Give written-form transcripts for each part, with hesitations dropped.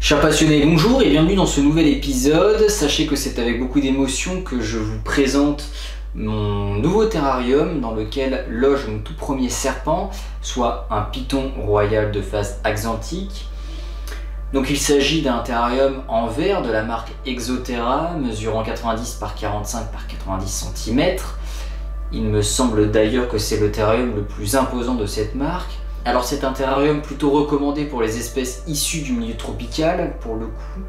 Chers passionnés, bonjour et bienvenue dans ce nouvel épisode. Sachez que c'est avec beaucoup d'émotion que je vous présente mon nouveau terrarium dans lequel loge mon tout premier serpent, soit un python royal de face axanthique. Donc il s'agit d'un terrarium en verre de la marque Exoterra, mesurant 90 par 45 par 90 cm. Il me semble d'ailleurs que c'est le terrarium le plus imposant de cette marque. Alors c'est un terrarium plutôt recommandé pour les espèces issues du milieu tropical. Pour le coup,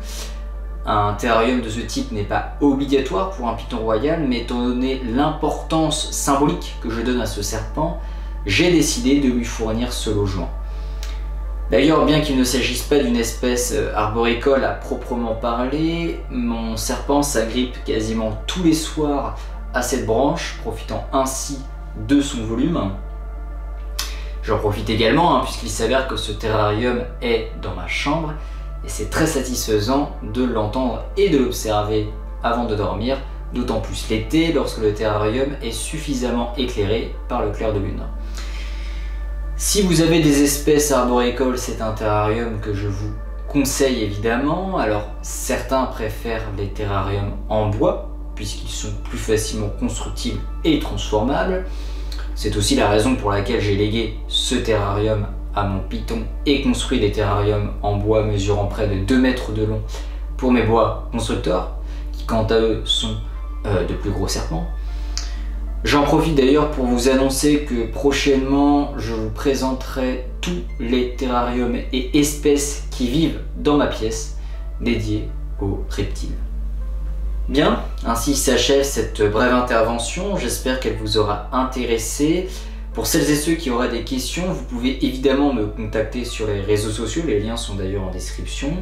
un terrarium de ce type n'est pas obligatoire pour un python royal, mais étant donné l'importance symbolique que je donne à ce serpent, j'ai décidé de lui fournir ce logement. D'ailleurs, bien qu'il ne s'agisse pas d'une espèce arboricole à proprement parler, mon serpent s'agrippe quasiment tous les soirs à cette branche, profitant ainsi de son volume. J'en profite également puisqu'il s'avère que ce terrarium est dans ma chambre et c'est très satisfaisant de l'entendre et de l'observer avant de dormir, d'autant plus l'été lorsque le terrarium est suffisamment éclairé par le clair de lune. Si vous avez des espèces arboricoles, c'est un terrarium que je vous conseille évidemment. Alors certains préfèrent les terrariums en bois puisqu'ils sont plus facilement constructibles et transformables. C'est aussi la raison pour laquelle j'ai légué ce terrarium à mon python et construit des terrariums en bois mesurant près de 2 mètres de long pour mes bois constructeurs, qui quant à eux sont de plus gros serpents. J'en profite d'ailleurs pour vous annoncer que prochainement je vous présenterai tous les terrariums et espèces qui vivent dans ma pièce dédiée aux reptiles. Bien, ainsi s'achève cette brève intervention, j'espère qu'elle vous aura intéressé. Pour celles et ceux qui auraient des questions, vous pouvez évidemment me contacter sur les réseaux sociaux, les liens sont d'ailleurs en description.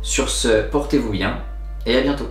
Sur ce, portez-vous bien et à bientôt.